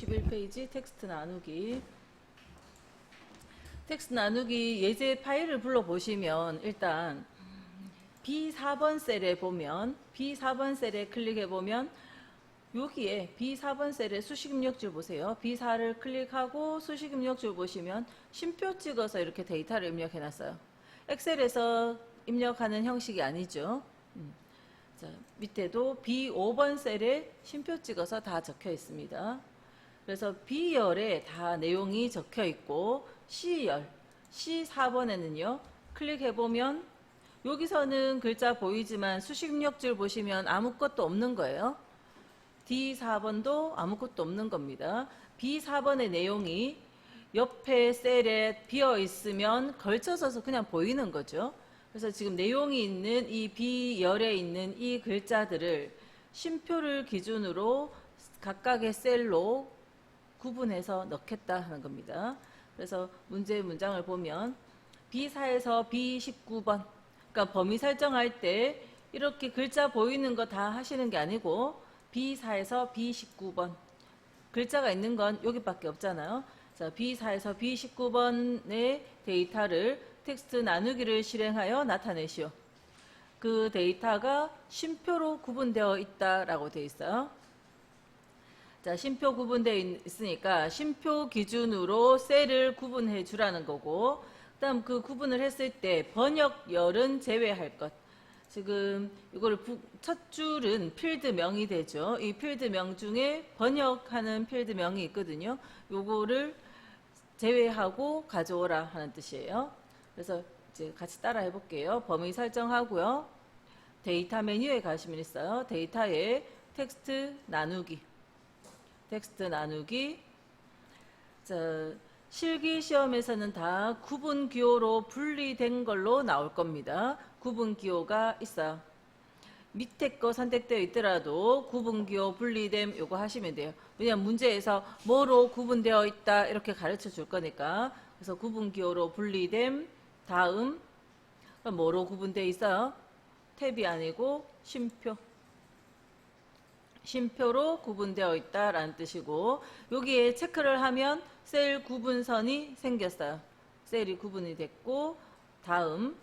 51페이지 텍스트 나누기. 텍스트 나누기 예제 파일을 불러보시면 일단 B4번 셀에 보면 B4번 셀에 클릭해보면 여기에 B4번 셀에 수식 입력줄 보세요. B4를 클릭하고 수식 입력줄 보시면 쉼표 찍어서 이렇게 데이터를 입력해놨어요. 엑셀에서 입력하는 형식이 아니죠. 자, 밑에도 B5번 셀에 쉼표 찍어서 다 적혀 있습니다. 그래서 B열에 다 내용이 적혀 있고 C열, C4번에는요. 클릭해보면 여기서는 글자 보이지만 수식 입력줄 보시면 아무것도 없는 거예요. D4번도 아무것도 없는 겁니다. B4번의 내용이 옆에 셀에 비어 있으면 걸쳐져서 그냥 보이는 거죠. 그래서 지금 내용이 있는 이 B열에 있는 이 글자들을 쉼표를 기준으로 각각의 셀로 구분해서 넣겠다 하는 겁니다. 그래서 문장을 보면 B4에서 B19번, 그러니까 범위 설정할 때 이렇게 글자 보이는 거 다 하시는 게 아니고 B4에서 B19번 글자가 있는 건 여기밖에 없잖아요. 자, B4에서 B19번의 데이터를 텍스트 나누기를 실행하여 나타내시오. 그 데이터가 쉼표로 구분되어 있다라고 되어 있어요. 자, 쉼표 구분되어 있으니까 쉼표 기준으로 셀을 구분해 주라는 거고, 그다음 그 구분을 했을 때 번역열은 제외할 것. 지금 이거를 첫 줄은 필드명이 되죠. 이 필드명 중에 번역하는 필드명이 있거든요. 요거를 제외하고 가져오라 하는 뜻이에요. 그래서 이제 같이 따라 해볼게요. 범위 설정하고요. 데이터 메뉴에 가시면 있어요. 데이터에 텍스트 나누기. 텍스트 나누기. 자, 실기 시험에서는 다 구분 기호로 분리된 걸로 나올 겁니다. 구분 기호가 있어요. 밑에 거 선택되어 있더라도 구분 기호 분리됨 요거 하시면 돼요. 왜냐면 문제에서 뭐로 구분되어 있다 이렇게 가르쳐 줄 거니까. 그래서 구분 기호로 분리됨 다음 뭐로 구분되어 있어요? 탭이 아니고 쉼표. 쉼표로 구분되어 있다라는 뜻이고, 여기에 체크를 하면 셀 구분선이 생겼어요. 셀이 구분이 됐고, 다음.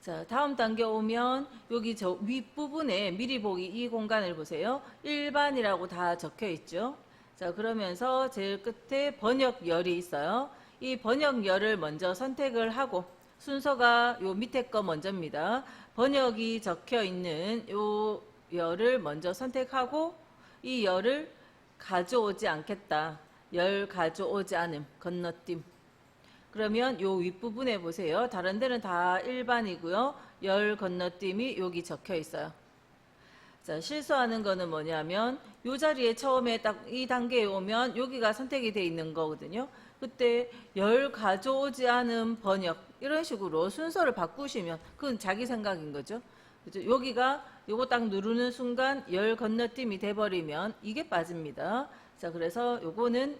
자, 다음 단계 오면 여기 저 윗부분에 미리 보기 이 공간을 보세요. 일반이라고 다 적혀 있죠. 자, 그러면서 제일 끝에 번역열이 있어요. 이 번역열을 먼저 선택을 하고, 순서가 요 밑에 거 먼저입니다. 번역이 적혀 있는 요 열을 먼저 선택하고 이 열을 가져오지 않겠다. 열 가져오지 않음. 건너뛰음. 그러면 요 윗부분에 보세요. 다른 데는 다 일반이고요. 열 건너뛰임이 여기 적혀 있어요. 자, 실수하는 거는 뭐냐면 요 자리에 처음에 딱 이 단계에 오면 여기가 선택이 돼 있는 거거든요. 그때 열 가져오지 않은 번역 이런 식으로 순서를 바꾸시면 그건 자기 생각인 거죠. 그죠? 여기가 요거 딱 누르는 순간 열 건너뛰임이 돼버리면 이게 빠집니다. 자, 그래서 요거는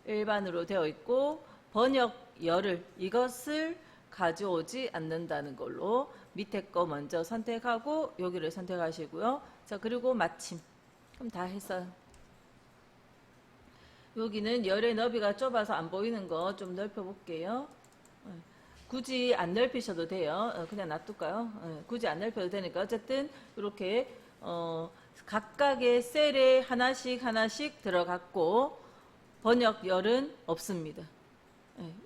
일반으로 되어 있고 번역 열을 이것을 가져오지 않는다는 걸로 밑에 거 먼저 선택하고 여기를 선택하시고요. 자, 그리고 마침. 그럼 다 했어요. 여기는 열의 너비가 좁아서 안 보이는 거 좀 넓혀 볼게요. 굳이 안 넓히셔도 돼요. 그냥 놔둘까요? 굳이 안 넓혀도 되니까 어쨌든 이렇게 각각의 셀에 하나씩 들어갔고 번역열은 없습니다.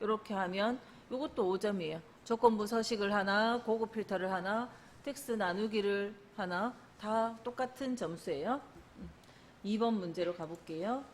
이렇게 하면 이것도 5점이에요. 조건부 서식을 하나, 고급 필터를 하나, 텍스트 나누기를 하나 다 똑같은 점수예요. 2번 문제로 가볼게요.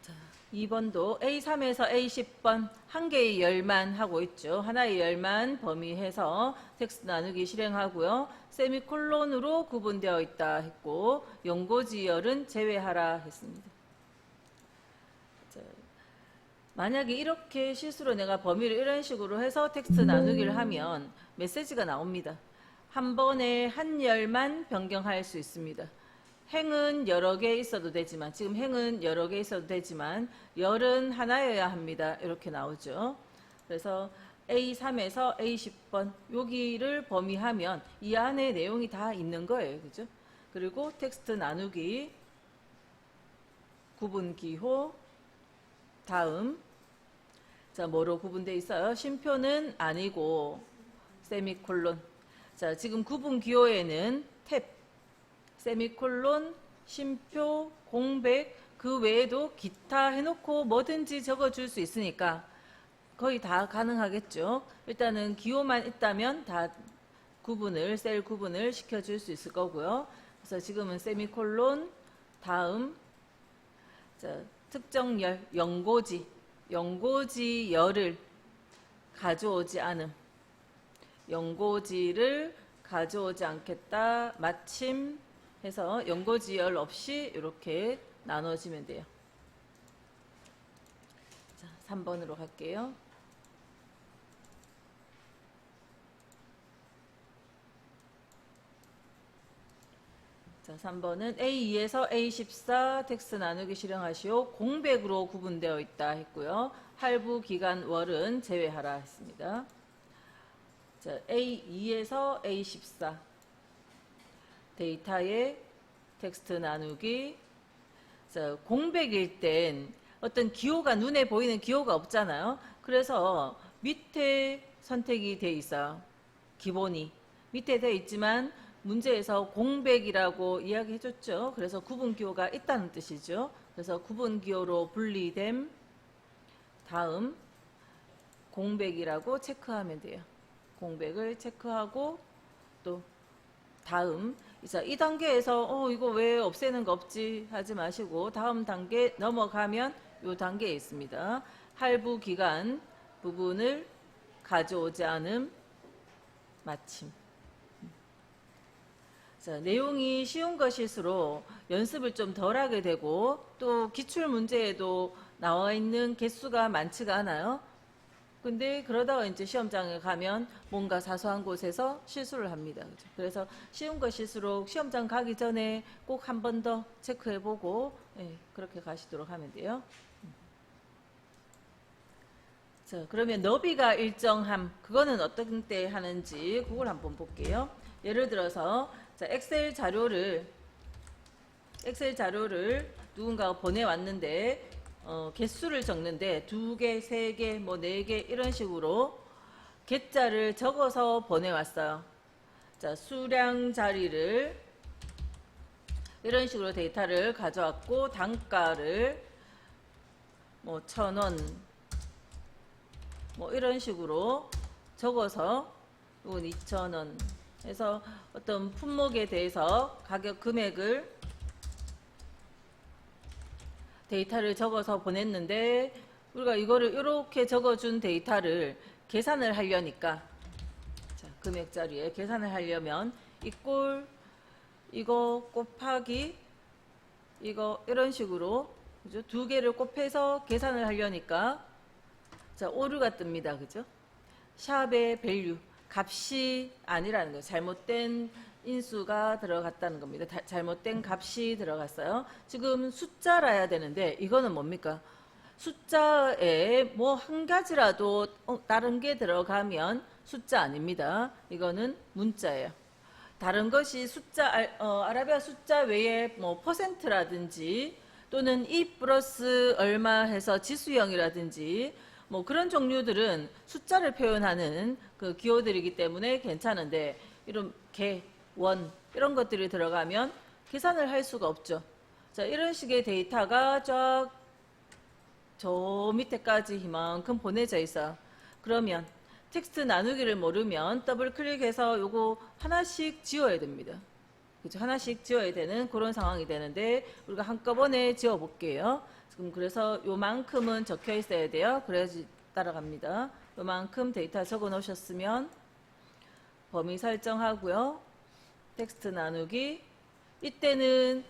자, 2번도 A3에서 A10번 한 개의 열만 하고 있죠. 하나의 열만 범위해서 텍스트 나누기 실행하고요. 세미콜론으로 구분되어 있다 했고 연고지열은 제외하라 했습니다. 자, 만약에 이렇게 실수로 내가 범위를 이런 식으로 해서 텍스트 나누기를 하면 메시지가 나옵니다. 한 번에 한 열만 변경할 수 있습니다. 행은 여러 개 있어도 되지만 지금 행은 여러 개 있어도 되지만 열은 하나여야 합니다. 이렇게 나오죠. 그래서 A3에서 A10번 여기를 범위하면 이 안에 내용이 다 있는 거예요. 그죠? 그리고 텍스트 나누기, 구분 기호, 다음. 자, 뭐로 구분되어 있어요? 쉼표는 아니고 세미콜론. 자, 지금 구분 기호에는 탭, 세미콜론, 쉼표, 공백, 그 외에도 기타 해놓고 뭐든지 적어줄 수 있으니까 거의 다 가능하겠죠. 일단은 기호만 있다면 다 구분을, 셀 구분을 시켜줄 수 있을 거고요. 그래서 지금은 세미콜론, 다음. 자, 특정 열, 연고지, 연고지 열을 가져오지 않음. 연고지를 가져오지 않겠다. 마침 해서 연고지 열 없이 이렇게 나눠지면 돼요. 자, 3번으로 갈게요. 자, 3번은 A2에서 A14 텍스트 나누기 실행하시오. 공백으로 구분되어 있다 했고요. 할부 기간 월은 제외하라 했습니다. 자, A2에서 A14 데이터의 텍스트 나누기. 자, 공백일 땐 어떤 기호가 눈에 보이는 기호가 없잖아요. 그래서 밑에 선택이 돼 있어요. 기본이 밑에 돼 있지만 문제에서 공백이라고 이야기해 줬죠. 그래서 구분 기호가 있다는 뜻이죠. 그래서 구분 기호로 분리됨, 다음 공백이라고 체크하면 돼요. 공백을 체크하고 또 다음. 이 단계에서 이거 왜 없애는 거 없지 하지 마시고 다음 단계 넘어가면 이 단계에 있습니다. 할부 기간 부분을 가져오지 않음, 마침. 자, 내용이 쉬운 것일수록 연습을 좀 덜 하게 되고 또 기출 문제에도 나와 있는 개수가 많지가 않아요. 근데 그러다가 이제 시험장에 가면 뭔가 사소한 곳에서 실수를 합니다. 그래서 쉬운 것일수록 시험장 가기 전에 꼭 한 번 더 체크해보고 그렇게 가시도록 하면 돼요. 자, 그러면 너비가 일정함, 그거는 어떤 때 하는지 그걸 한번 볼게요. 예를 들어서 자, 엑셀 자료를 누군가가 보내왔는데 개수를 적는데 2개, 3개, 뭐 4개 이런 식으로 개자를 적어서 보내왔어요. 자, 수량 자리를 이런 식으로 데이터를 가져왔고 단가를 뭐 1,000원 뭐 이런 식으로 적어서 이건 2,000원 해서 어떤 품목에 대해서 가격 금액을 데이터를 적어서 보냈는데 우리가 이거를 이렇게 적어준 데이터를 계산을 하려니까 자, 금액 자리에 계산을 하려면 이꼴 이거 곱하기 이거 이런 식으로 그죠? 2개를 곱해서 계산을 하려니까 자, 오류가 뜹니다. 그죠? 샵의 밸류 값이 아니라는 거예요. 잘못된 인수가 들어갔다는 겁니다. 잘못된 값이 들어갔어요. 지금 숫자라야 되는데 이거는 뭡니까? 숫자에 뭐 한 가지라도 다른 게 들어가면 숫자 아닙니다. 이거는 문자예요. 다른 것이 숫자 아라비아 숫자 외에 뭐 퍼센트라든지 또는 2 플러스 얼마 해서 지수형이라든지 뭐 그런 종류들은 숫자를 표현하는 그 기호들이기 때문에 괜찮은데 이런 개, 원 이런 것들이 들어가면 계산을 할 수가 없죠. 자, 이런 식의 데이터가 쫙 저 밑에까지 이만큼 보내져 있어요. 그러면 텍스트 나누기를 모르면 더블 클릭해서 요거 하나씩 지워야 됩니다. 그죠? 하나씩 지워야 되는 그런 상황이 되는데 우리가 한꺼번에 지워 볼게요. 지금 그래서 요만큼은 적혀 있어야 돼요. 그래야지 따라갑니다. 요만큼 데이터 적어 놓으셨으면 범위 설정하고요. 텍스트 나누기. 이때는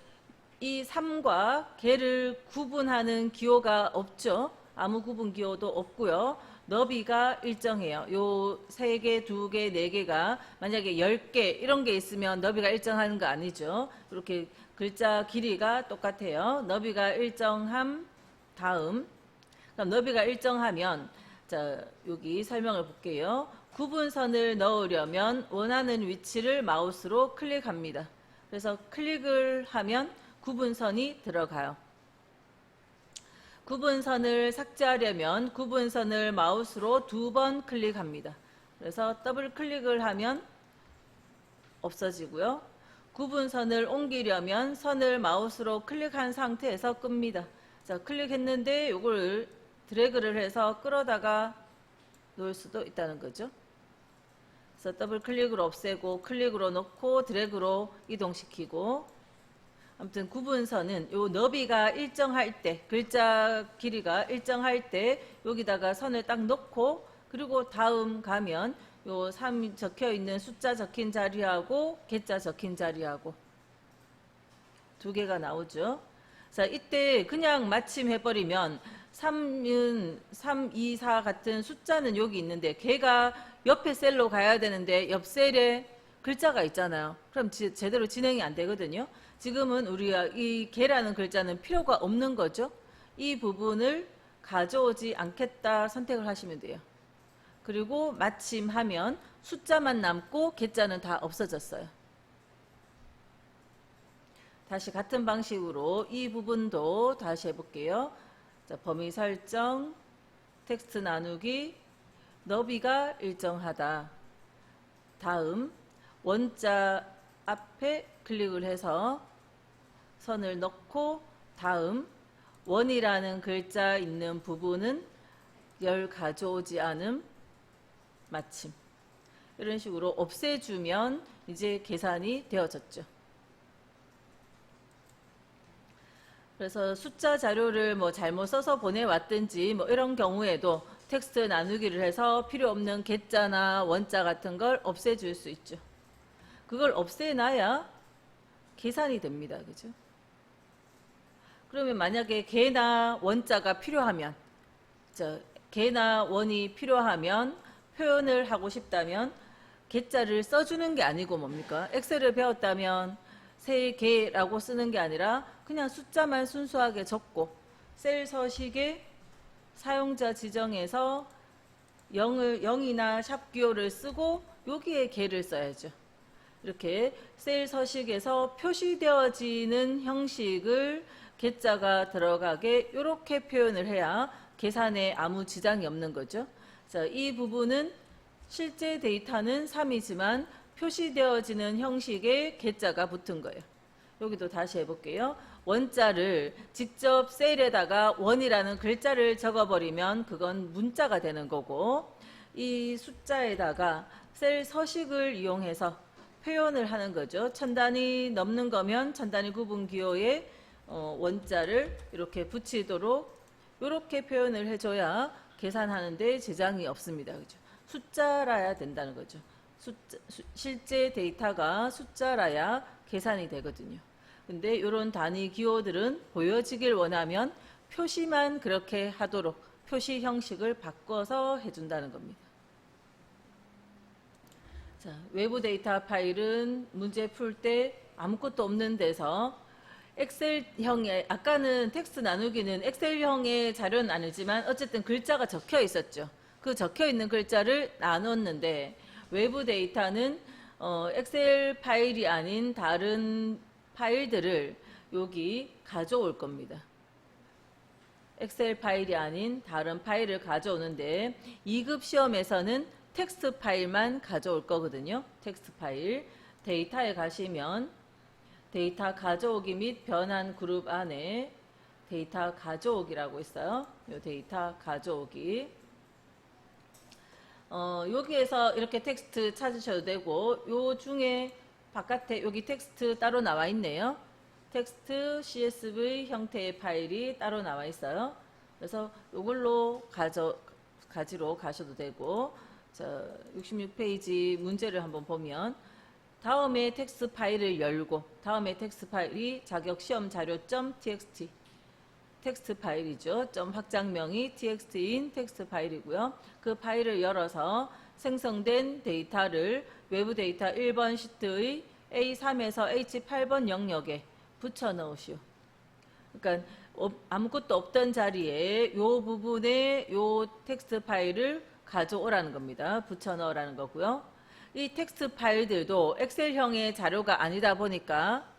이 3과 개를 구분하는 기호가 없죠. 아무 구분 기호도 없고요. 너비가 일정해요. 요 3개, 2개, 4개가 만약에 10개 이런 게 있으면 너비가 일정하는 거 아니죠. 이렇게 글자 길이가 똑같아요. 너비가 일정함 다음. 그럼 너비가 일정하면 자, 여기 설명을 볼게요. 구분선을 넣으려면 원하는 위치를 마우스로 클릭합니다. 그래서 클릭을 하면 구분선이 들어가요. 구분선을 삭제하려면 구분선을 마우스로 2번 클릭합니다. 그래서 더블 클릭을 하면 없어지고요. 구분선을 옮기려면 선을 마우스로 클릭한 상태에서 끕니다. 자, 클릭했는데 이걸 드래그를 해서 끌어다가 놓을 수도 있다는 거죠. 그래서 더블 클릭으로 없애고 클릭으로 놓고 드래그로 이동시키고, 아무튼 구분선은 요 너비가 일정할 때, 글자 길이가 일정할 때 여기다가 선을 딱 놓고, 그리고 다음 가면 요 3 적혀 있는 숫자 적힌 자리하고 개자 적힌 자리하고 두 개가 나오죠. 자, 이때 그냥 마침해버리면 3은 3, 2, 4 같은 숫자는 여기 있는데 걔가 옆에 셀로 가야 되는데 옆 셀에 글자가 있잖아요. 그럼 제대로 진행이 안 되거든요. 지금은 우리가 이 개라는 글자는 필요가 없는 거죠. 이 부분을 가져오지 않겠다 선택을 하시면 돼요. 그리고 마침하면 숫자만 남고 개자는 다 없어졌어요. 다시 같은 방식으로 이 부분도 다시 해볼게요. 자, 범위 설정, 텍스트 나누기, 너비가 일정하다. 다음 원자 앞에 클릭을 해서 선을 넣고, 다음 원이라는 글자 있는 부분은 열 가져오지 않음, 마침. 이런 식으로 없애주면 이제 계산이 되어졌죠. 그래서 숫자 자료를 뭐 잘못 써서 보내왔든지 뭐 이런 경우에도 텍스트 나누기를 해서 필요 없는 개자나 원자 같은 걸 없애줄 수 있죠. 그걸 없애놔야 계산이 됩니다. 그죠? 그러면 만약에 개나 원자가 필요하면, 개나 원이 필요하면 표현을 하고 싶다면 개자를 써주는 게 아니고 뭡니까? 엑셀을 배웠다면 세 개라고 쓰는 게 아니라 그냥 숫자만 순수하게 적고, 셀 서식에 사용자 지정에서 0이나 샵 기호를 쓰고 여기에 개를 써야죠. 이렇게 셀 서식에서 표시되어지는 형식을 개자가 들어가게 이렇게 표현을 해야 계산에 아무 지장이 없는 거죠. 자, 이 부분은 실제 데이터는 3이지만 표시되어지는 형식에 개자가 붙은 거예요. 여기도 다시 해볼게요. 원자를 직접 셀에다가 원이라는 글자를 적어버리면 그건 문자가 되는 거고, 이 숫자에다가 셀 서식을 이용해서 표현을 하는 거죠. 1000단위 넘는 거면 1000단위 구분 기호에 원자를 이렇게 붙이도록 이렇게 표현을 해줘야 계산하는데 지장이 없습니다. 그죠? 숫자라야 된다는 거죠. 실제 데이터가 숫자라야 계산이 되거든요. 근데 이런 단위 기호들은 보여지길 원하면 표시만 그렇게 하도록 표시 형식을 바꿔서 해준다는 겁니다. 자, 외부 데이터 파일은 문제 풀 때 아무것도 없는 데서 엑셀형의, 아까는 텍스트 나누기는 엑셀형의 자료는 아니지만 어쨌든 글자가 적혀 있었죠. 그 적혀 있는 글자를 나눴는데 외부 데이터는 엑셀 파일이 아닌 다른 파일들을 여기 가져올 겁니다. 엑셀 파일이 아닌 다른 파일을 가져오는데 2급 시험에서는 텍스트 파일만 가져올 거거든요. 텍스트 파일. 데이터에 가시면 데이터 가져오기 및 변환 그룹 안에 데이터 가져오기라고 있어요. 이 데이터 가져오기. 여기에서 이렇게 텍스트 찾으셔도 되고, 요 중에 바깥에 여기 텍스트 따로 나와 있네요. 텍스트 CSV 형태의 파일이 따로 나와 있어요. 그래서 이걸로 가지러 가셔도 되고, 자, 66페이지 문제를 한번 보면 다음에 텍스트 파일을 열고, 다음에 텍스트 파일이 자격시험자료.txt 텍스트 파일이죠. 확장명이 txt인 텍스트 파일이고요. 그 파일을 열어서 생성된 데이터를 외부 데이터 1번 시트의 A3에서 H8번 영역에 붙여 넣으시오. 그러니까 아무것도 없던 자리에 요 부분에 요 텍스트 파일을 가져오라는 겁니다. 붙여 넣으라는 거고요. 이 텍스트 파일들도 엑셀형의 자료가 아니다 보니까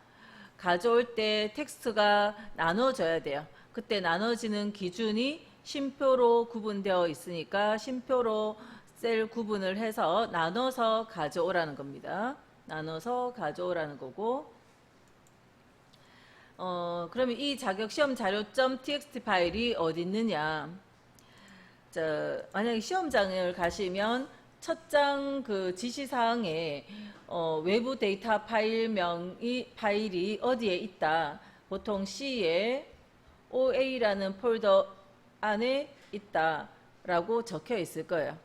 가져올 때 텍스트가 나눠져야 돼요. 그때 나눠지는 기준이 쉼표로 구분되어 있으니까 쉼표로 셀 구분을 해서 나눠서 가져오라는 겁니다. 나눠서 가져오라는 거고, 그러면 이 자격시험 자료.txt 파일이 어디 있느냐? 만약에 시험장을 가시면 첫 장 그 지시사항에 외부 데이터 파일이 어디에 있다. 보통 C에 OA라는 폴더 안에 있다라고 적혀 있을 거예요.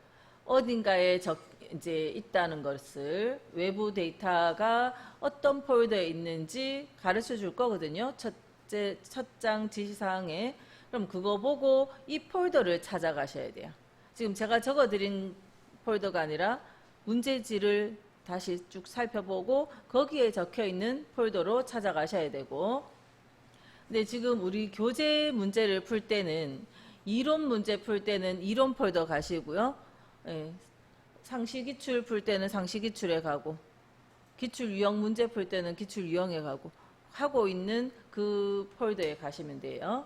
어딘가에 이제 있다는 것을 외부 데이터가 어떤 폴더에 있는지 가르쳐 줄 거거든요. 첫 장 지시사항에. 그럼 그거 보고 이 폴더를 찾아가셔야 돼요. 지금 제가 적어드린 폴더가 아니라 문제지를 다시 쭉 살펴보고 거기에 적혀 있는 폴더로 찾아가셔야 되고, 근데 지금 우리 교재 문제를 풀 때는 이론 문제 풀 때는 이론 폴더 가시고요. 예, 상시기출 풀 때는 상시기출에 가고, 기출유형 문제 풀 때는 기출유형에 가고 하고 있는 그 폴더에 가시면 돼요.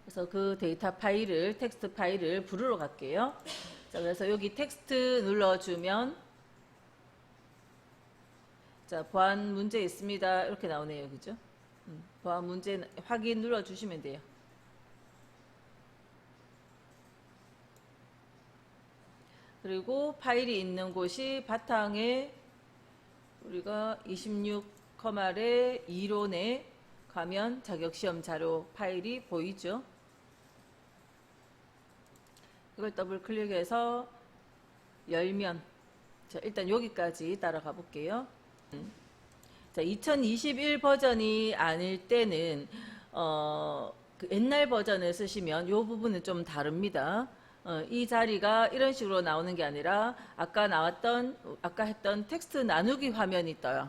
그래서 그 데이터 파일을, 텍스트 파일을 부르러 갈게요. 자, 그래서 여기 텍스트 눌러주면, 자, 보안 문제 있습니다. 이렇게 나오네요. 그죠? 보안 문제 확인 눌러주시면 돼요. 그리고 파일이 있는 곳이 바탕에 우리가 26컴알의 이론에 가면 자격시험 자료 파일이 보이죠? 이걸 더블 클릭해서 열면, 자, 일단 여기까지 따라가 볼게요. 자, 2021 버전이 아닐 때는 그 옛날 버전을 쓰시면 이 부분은 좀 다릅니다. 이 자리가 이런 식으로 나오는 게 아니라 아까 했던 텍스트 나누기 화면이 떠요.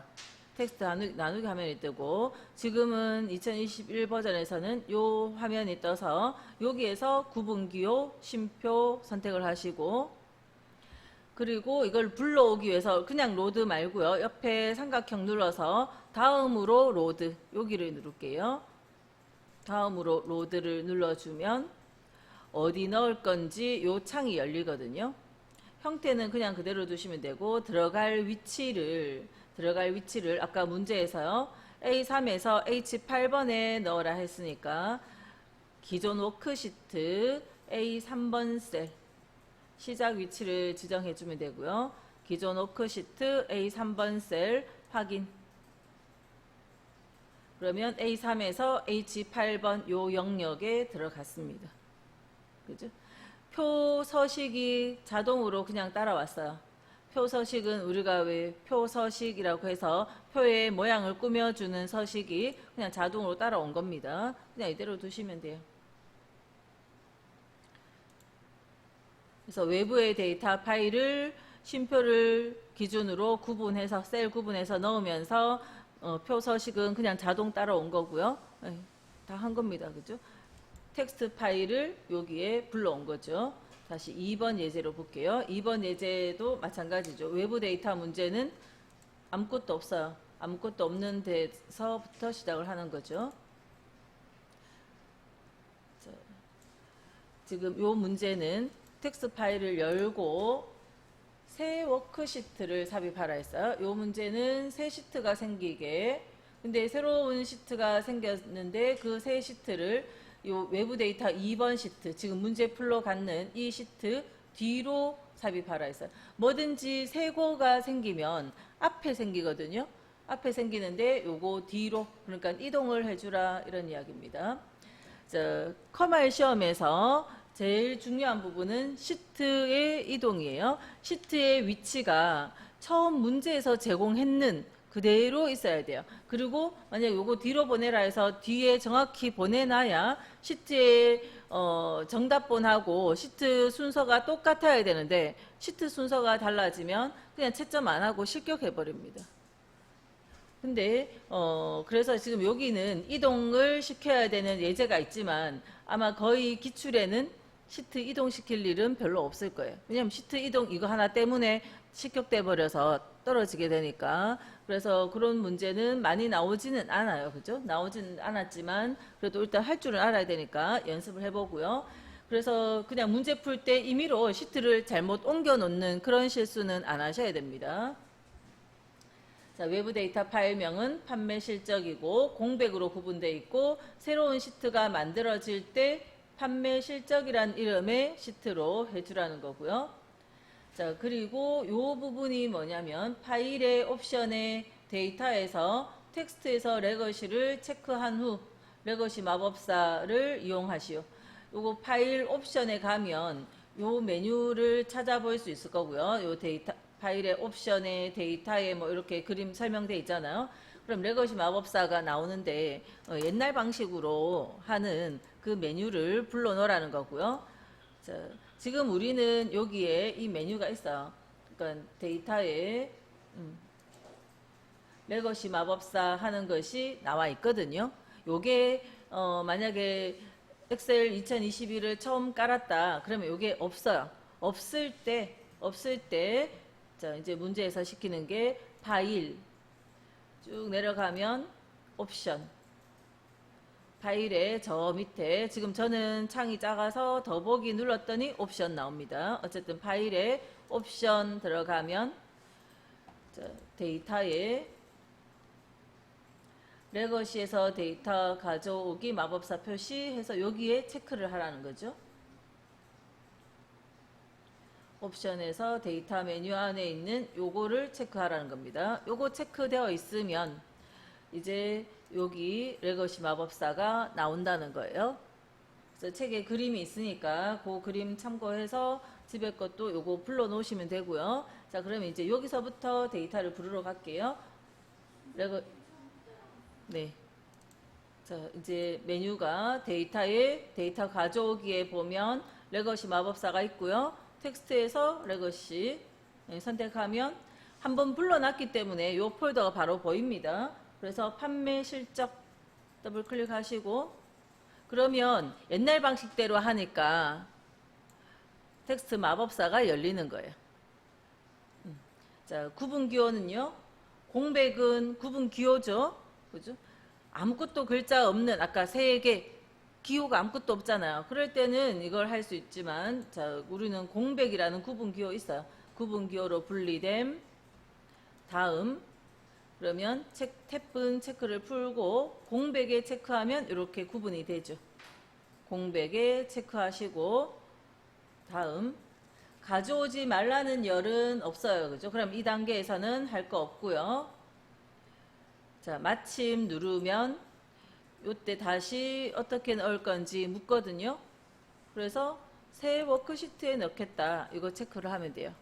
텍스트 나누기 화면이 뜨고, 지금은 2021 버전에서는 이 화면이 떠서 여기에서 구분기호, 쉼표 선택을 하시고, 그리고 이걸 불러오기 위해서 그냥 로드 말고요. 옆에 삼각형 눌러서 다음으로 로드, 여기를 누를게요. 다음으로 로드를 눌러주면 어디 넣을 건지 요 창이 열리거든요. 형태는 그냥 그대로 두시면 되고, 들어갈 위치를 아까 문제에서요. A3에서 H8번에 넣으라 했으니까 기존 워크시트 A3번 셀 시작 위치를 지정해 주면 되고요. 기존 워크시트 A3번 셀 확인. 그러면 A3에서 H8번 요 영역에 들어갔습니다. 그죠? 표 서식이 자동으로 그냥 따라왔어요. 표 서식은 우리가 왜 표 서식이라고 해서 표의 모양을 꾸며주는 서식이 그냥 자동으로 따라온 겁니다. 그냥 이대로 두시면 돼요. 그래서 외부의 데이터 파일을 쉼표를 기준으로 구분해서 셀 구분해서 넣으면서 표 서식은 그냥 자동 따라온 거고요. 다 한 겁니다. 그죠? 텍스트 파일을 여기에 불러온 거죠. 다시 2번 예제로 볼게요. 2번 예제도 마찬가지죠. 외부 데이터 문제는 아무것도 없어요. 아무것도 없는 데서부터 시작을 하는 거죠. 자, 지금 이 문제는 텍스트 파일을 열고 새 워크시트를 삽입하라 했어요. 이 문제는 새 시트가 생기게, 근데 새로운 시트가 생겼는데 그 새 시트를 요 외부 데이터 2번 시트, 지금 문제 풀러 갖는 이 시트 뒤로 삽입하라 했어요. 뭐든지 새 거가 생기면 앞에 생기거든요. 앞에 생기는데 요거 뒤로, 그러니까 이동을 해주라, 이런 이야기입니다. 자, 컴알 시험에서 제일 중요한 부분은 시트의 이동이에요. 시트의 위치가 처음 문제에서 제공했는 그대로 있어야 돼요. 그리고 만약 요거 뒤로 보내라 해서 뒤에 정확히 보내놔야 시트의 정답본하고 시트 순서가 똑같아야 되는데, 시트 순서가 달라지면 그냥 채점 안 하고 실격해 버립니다. 근데 그래서 지금 여기는 이동을 시켜야 되는 예제가 있지만 아마 거의 기출에는 시트 이동시킬 일은 별로 없을 거예요. 왜냐하면 시트 이동 이거 하나 때문에 식격돼 버려서 떨어지게 되니까. 그래서 그런 문제는 많이 나오지는 않아요. 그죠? 나오지는 않았지만 그래도 일단 할 줄은 알아야 되니까 연습을 해보고요. 그래서 그냥 문제 풀 때 임의로 시트를 잘못 옮겨 놓는 그런 실수는 안 하셔야 됩니다. 자, 외부 데이터 파일명은 판매 실적이고 공백으로 구분되어 있고 새로운 시트가 만들어질 때 판매 실적이란 이름의 시트로 해주라는 거고요. 자, 그리고 이 부분이 뭐냐면 파일의 옵션의 데이터에서 텍스트에서 레거시를 체크한 후 레거시 마법사를 이용하시오. 요거 파일 옵션에 가면 요 메뉴를 찾아볼 수 있을 거고요. 요 데이터 파일의 옵션에 데이터에 뭐 이렇게 그림 설명돼 있잖아요. 그럼 레거시 마법사가 나오는데 옛날 방식으로 하는 그 메뉴를 불러 놓으라는 거고요. 자, 지금 우리는 여기에 이 메뉴가 있어요. 그러니까 데이터에 레거시 마법사 하는 것이 나와 있거든요. 요게 만약에 엑셀 2021을 처음 깔았다. 그러면 요게 없어요. 없을 때 자, 이제 문제에서 시키는 게 파일 쭉 내려가면 옵션 파일의 저 밑에 지금 저는 창이 작아서 더보기 눌렀더니 옵션 나옵니다. 어쨌든 파일에 옵션 들어가면 자, 데이터에 레거시에서 데이터 가져오기 마법사 표시해서 여기에 체크를 하라는 거죠. 옵션에서 데이터 메뉴 안에 있는 요거를 체크하라는 겁니다. 요거 체크되어 있으면 이제 여기 레거시 마법사가 나온다는 거예요. 그래서 책에 그림이 있으니까 그 그림 참고해서 집에 것도 요거 불러 놓으시면 되고요. 자, 그러면 이제 여기서부터 데이터를 부르러 갈게요. 네. 자, 이제 메뉴가 데이터에 데이터 가져오기에 보면 레거시 마법사가 있고요. 텍스트에서 레거시 선택하면 한번 불러놨기 때문에 이 폴더가 바로 보입니다. 그래서 판매 실적 더블 클릭하시고 그러면 옛날 방식대로 하니까 텍스트 마법사가 열리는 거예요. 자, 구분 기호는요. 공백은 구분 기호죠. 그죠? 아무것도 글자 없는 아까 3개 기호가 아무것도 없잖아요. 그럴 때는 이걸 할 수 있지만 자, 우리는 공백이라는 구분 기호 있어요. 구분 기호로 분리됨 다음 그러면 탭은 체크를 풀고 공백에 체크하면 이렇게 구분이 되죠. 공백에 체크하시고 다음 가져오지 말라는 열은 없어요. 그죠? 그럼 이 단계에서는 할 거 없고요. 자, 마침 누르면 요때 다시 어떻게 넣을 건지 묻거든요. 그래서 새 워크시트에 넣겠다. 이거 체크를 하면 돼요.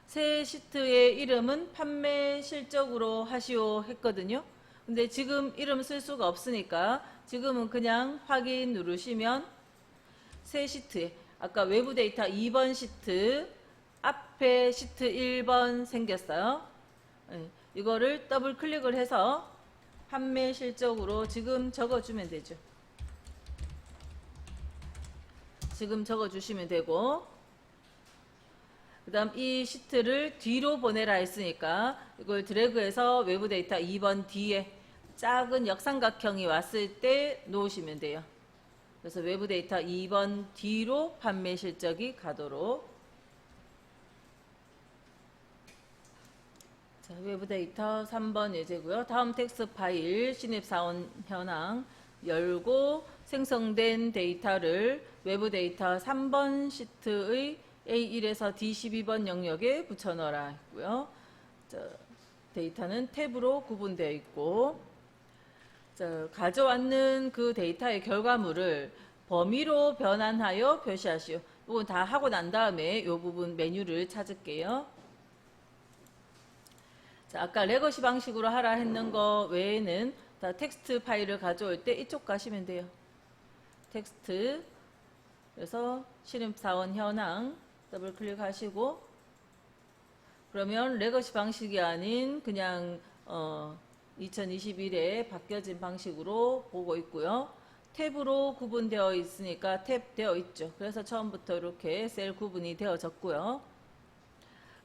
새 시트의 이름은 판매 실적으로 하시오 했거든요. 근데 지금 이름 쓸 수가 없으니까 지금은 그냥 확인 누르시면 새 시트에 아까 외부 데이터 2번 시트 앞에 시트 1번 생겼어요. 이거를 더블 클릭을 해서 판매 실적으로 지금 적어주면 되죠. 지금 적어주시면 되고 그 다음 이 시트를 뒤로 보내라 했으니까 이걸 드래그해서 외부 데이터 2번 뒤에 작은 역삼각형이 왔을 때 놓으시면 돼요. 그래서 외부 데이터 2번 뒤로 판매 실적이 가도록 자, 외부 데이터 3번 예제고요. 다음 텍스트 파일 신입사원 현황 열고 생성된 데이터를 외부 데이터 3번 시트의 A1에서 D12번 영역에 붙여넣어라 했고요. 자, 데이터는 탭으로 구분되어 있고 자, 가져왔는 그 데이터의 결과물을 범위로 변환하여 표시하시오. 이건 다 하고 난 다음에 이 부분 메뉴를 찾을게요. 자, 아까 레거시 방식으로 하라 했는 거 외에는 다 텍스트 파일을 가져올 때 이쪽 가시면 돼요. 텍스트 그래서 신입사원 현황 더블 클릭하시고 그러면 레거시 방식이 아닌 그냥 2021에 바뀌어진 방식으로 보고 있고요. 탭으로 구분되어 있으니까 탭 되어 있죠. 그래서 처음부터 이렇게 셀 구분이 되어졌고요.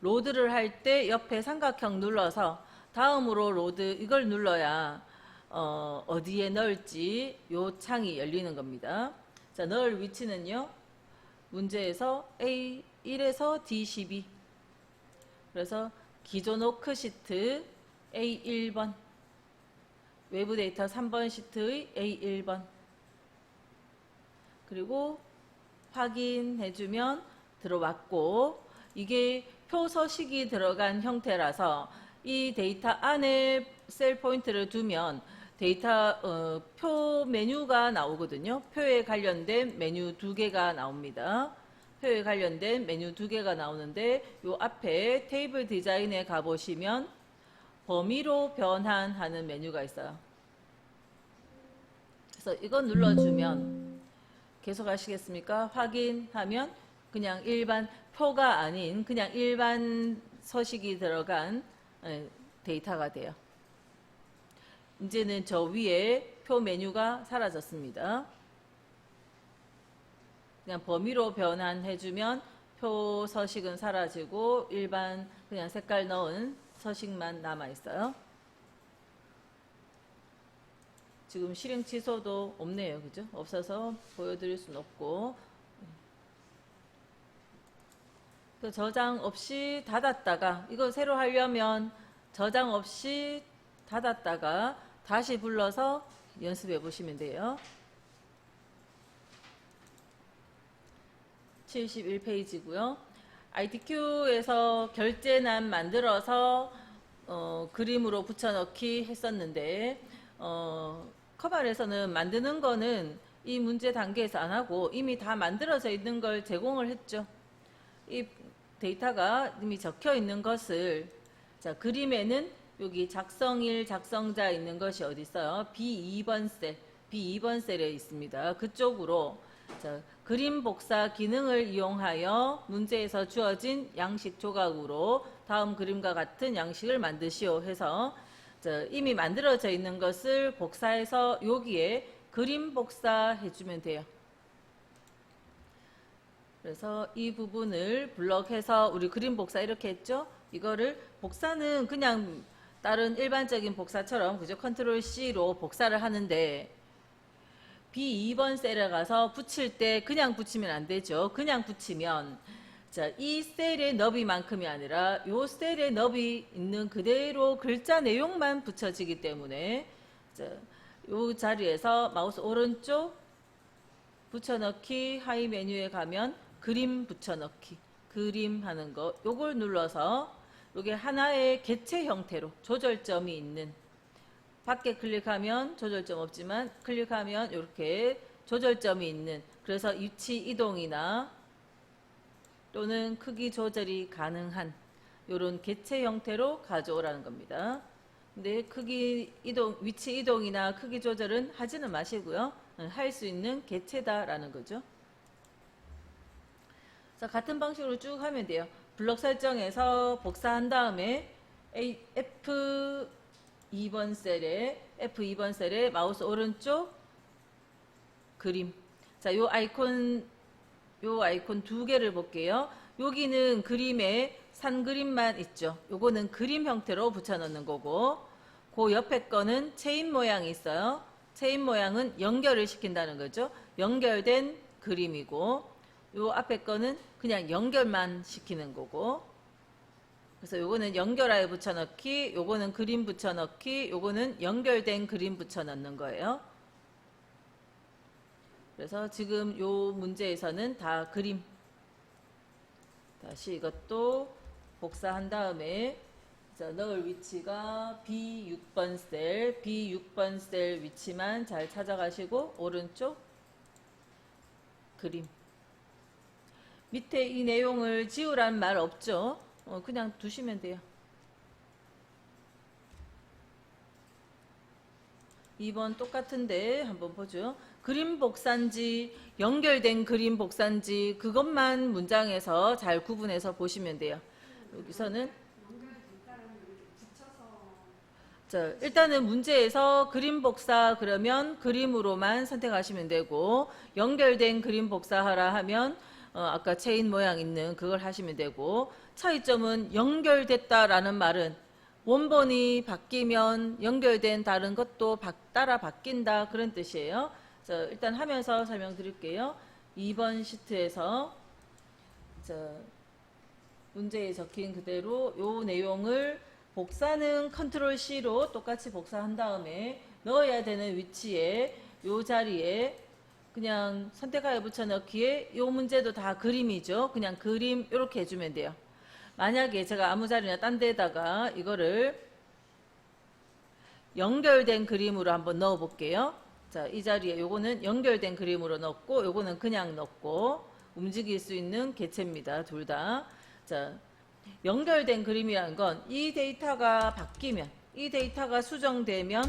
로드를 할 때 옆에 삼각형 눌러서 다음으로 로드 이걸 눌러야 어디에 넣을지 요 창이 열리는 겁니다. 자, 넣을 위치는요. 문제에서 A1에서 D12. 그래서 기존 워크시트 A1번, 외부 데이터 3번 시트의 A1번. 그리고 확인해주면 들어왔고, 이게 표 서식이 들어간 형태라서 이 데이터 안에 셀 포인트를 두면 데이터 표 메뉴가 나오거든요. 표에 관련된 메뉴 2개가 나옵니다. 표에 관련된 메뉴 2개가 나오는데 요 앞에 테이블 디자인에 가보시면 범위로 변환하는 메뉴가 있어요. 그래서 이거 눌러주면 계속 하시겠습니까? 확인하면 그냥 일반 표가 아닌 그냥 일반 서식이 들어간 데이터가 돼요. 이제는 저 위에 표 메뉴가 사라졌습니다. 그냥 범위로 변환해주면 표 서식은 사라지고 일반 그냥 색깔 넣은 서식만 남아있어요. 지금 실행 취소도 없네요. 그죠? 없어서 보여드릴 수는 없고. 저장 없이 닫았다가 이거 새로 하려면 저장 없이 닫았다가 다시 불러서 연습해 보시면 돼요. 71페이지고요. ITQ에서 결제란 만들어서 그림으로 붙여넣기 했었는데 커발에서는 만드는 거는 이 문제 단계에서 안 하고 이미 다 만들어져 있는 걸 제공을 했죠. 이 데이터가 이미 적혀 있는 것을 자 그림에는 여기 작성일 작성자 있는 것이 어디 있어요? B2번 셀, B2번 셀에 있습니다. 그쪽으로 자, 그림 복사 기능을 이용하여 문제에서 주어진 양식 조각으로 다음 그림과 같은 양식을 만드시오 해서 자, 이미 만들어져 있는 것을 복사해서 여기에 그림 복사해 주면 돼요. 그래서 이 부분을 블럭해서 우리 그림 복사 이렇게 했죠? 이거를 복사는 그냥 다른 일반적인 복사처럼 그죠? 컨트롤 C로 복사를 하는데 B2번 셀에 가서 붙일 때 그냥 붙이면 안 되죠. 그냥 붙이면 자, 이 셀의 너비만큼이 아니라 이 셀의 너비 있는 그대로 글자 내용만 붙여지기 때문에 자, 이 자리에서 마우스 오른쪽 붙여넣기 하이 메뉴에 가면 그림 붙여넣기 그림 하는 거 요걸 눌러서 요게 하나의 개체 형태로 조절점이 있는 밖에 클릭하면 조절점 없지만 클릭하면 이렇게 조절점이 있는 그래서 위치 이동이나 또는 크기 조절이 가능한 이런 개체 형태로 가져오라는 겁니다. 근데 크기 이동, 위치 이동이나 크기 조절은 하지는 마시고요. 할 수 있는 개체다라는 거죠. 자, 같은 방식으로 쭉 하면 돼요. 블럭 설정에서 복사한 다음에 F2번 셀에 마우스 오른쪽 그림. 자, 요 아이콘 2개를 볼게요. 여기는 그림에 산 그림만 있죠. 요거는 그림 형태로 붙여 넣는 거고, 그 옆에 거는 체인 모양이 있어요. 체인 모양은 연결을 시킨다는 거죠. 연결된 그림이고, 요 앞에 거는 그냥 연결만 시키는 거고, 그래서 요거는 연결하여 붙여넣기, 요거는 그림 붙여넣기, 요거는 연결된 그림 붙여넣는 거예요. 그래서 지금 요 문제에서는 다 그림. 다시 이것도 복사한 다음에 자, 넣을 위치가 B6번 셀 위치만 잘 찾아가시고 오른쪽 그림. 밑에 이 내용을 지우라는 말 없죠? 그냥 두시면 돼요. 2번 똑같은데 한번 보죠. 그림 복사인지 연결된 그림 복사인지 그것만 문장에서 잘 구분해서 보시면 돼요. 여기서는 자, 일단은 문제에서 그림 복사 그러면 그림으로만 선택하시면 되고, 연결된 그림 복사하라 하면 아까 체인 모양 있는 그걸 하시면 되고, 차이점은 연결됐다라는 말은 원본이 바뀌면 연결된 다른 것도 따라 바뀐다 그런 뜻이에요. 자, 일단 하면서 설명드릴게요. 2번 시트에서 문제에 적힌 그대로 요 내용을 복사는 컨트롤 C로 똑같이 복사한 다음에 넣어야 되는 위치에 요 자리에 그냥 선택하여 붙여넣기에 요 문제도 다 그림이죠. 그냥 그림 이렇게 해주면 돼요. 만약에 제가 아무 자리나 딴 데다가 이거를 연결된 그림으로 한번 넣어 볼게요. 자, 이 자리에 요거는 연결된 그림으로 넣고 요거는 그냥 넣고 움직일 수 있는 개체입니다. 둘 다. 자, 연결된 그림이라는 건 이 데이터가 바뀌면, 이 데이터가 수정되면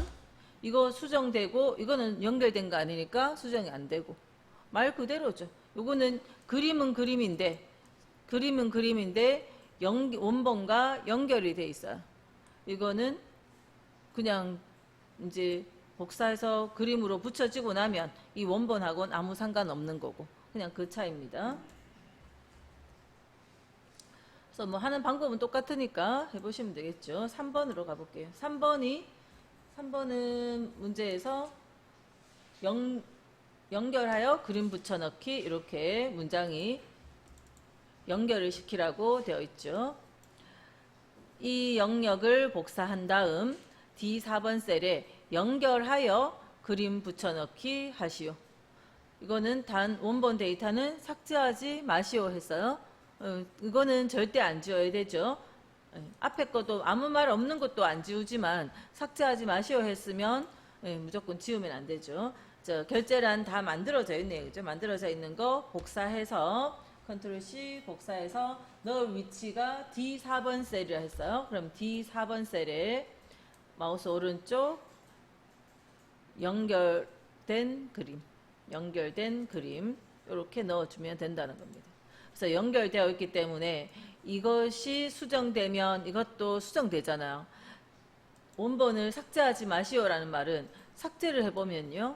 이거 수정되고 이거는 연결된 거 아니니까 수정이 안 되고 말 그대로죠. 요거는 그림은 그림인데 원본과 연결이 돼 있어요. 이거는 그냥 이제 복사해서 그림으로 붙여지고 나면 이 원본하고는 아무 상관없는 거고 그냥 그 차이입니다. 그래서 뭐 하는 방법은 똑같으니까 해보시면 되겠죠. 3번으로 가볼게요. 3번은 문제에서 연결하여 그림 붙여넣기 이렇게 문장이 연결을 시키라고 되어 있죠. 이 영역을 복사한 다음 D4번 셀에 연결하여 그림 붙여넣기 하시오. 이거는 단 원본 데이터는 삭제하지 마시오 했어요. 이거는 절대 안 지워야 되죠. 앞에 것도 아무 말 없는 것도 안 지우지만 삭제하지 마시오 했으면 무조건 지우면 안 되죠. 결제란 다 만들어져 있네요. 그죠? 만들어져 있는 거 복사해서 컨트롤 C 복사해서 넣을 위치가 D4번 셀이라 했어요. 그럼 D4번 셀에 마우스 오른쪽 연결된 그림 이렇게 넣어주면 된다는 겁니다. 그래서 연결되어 있기 때문에 이것이 수정되면 이것도 수정되잖아요. 원본을 삭제하지 마시오라는 말은 삭제를 해보면요.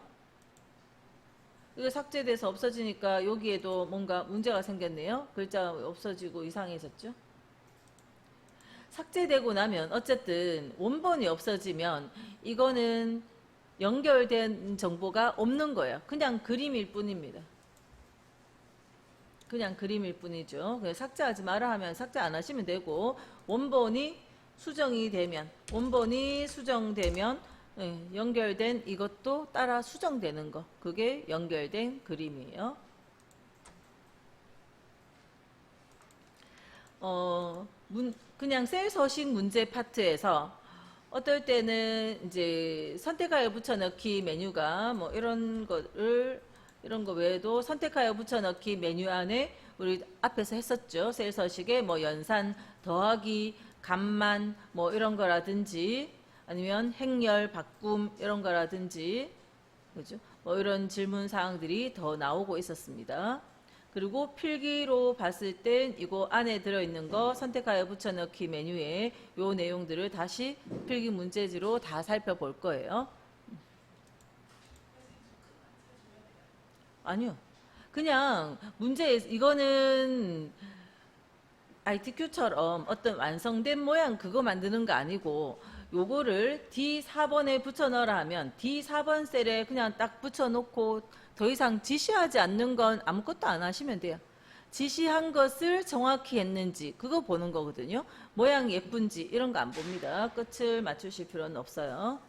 이거 삭제돼서 없어지니까 여기에도 뭔가 문제가 생겼네요. 글자가 없어지고 이상해졌죠. 삭제되고 나면 어쨌든 원본이 없어지면 이거는 연결된 정보가 없는 거예요. 그냥 그림일 뿐입니다. 그냥 그림일 뿐이죠. 삭제하지 마라 하면 삭제 안 하시면 되고 원본이 수정되면 연결된 이것도 따라 수정되는 거. 그게 연결된 그림이에요. 그냥 셀 서식 문제 파트에서 어떨 때는 이제 선택하여 붙여넣기 메뉴가 뭐 이런 거 외에도 선택하여 붙여넣기 메뉴 안에 우리 앞에서 했었죠. 셀 서식에 뭐 연산, 더하기, 감만 뭐 이런 거라든지 아니면 행렬, 바꿈 이런 거라든지 그죠? 뭐 이런 질문 사항들이 더 나오고 있었습니다. 그리고 필기로 봤을 땐 이거 안에 들어있는 거 선택하여 붙여넣기 메뉴에 요 내용들을 다시 필기 문제지로 다 살펴볼 거예요. 아니요. 그냥 이거는 ITQ처럼 어떤 완성된 모양 그거 만드는 거 아니고 요거를 D4번에 붙여 넣으라 하면 D4번 셀에 그냥 딱 붙여 놓고 더 이상 지시하지 않는 건 아무것도 안 하시면 돼요. 지시한 것을 정확히 했는지 그거 보는 거거든요. 모양이 예쁜지 이런 거 안 봅니다. 끝을 맞추실 필요는 없어요.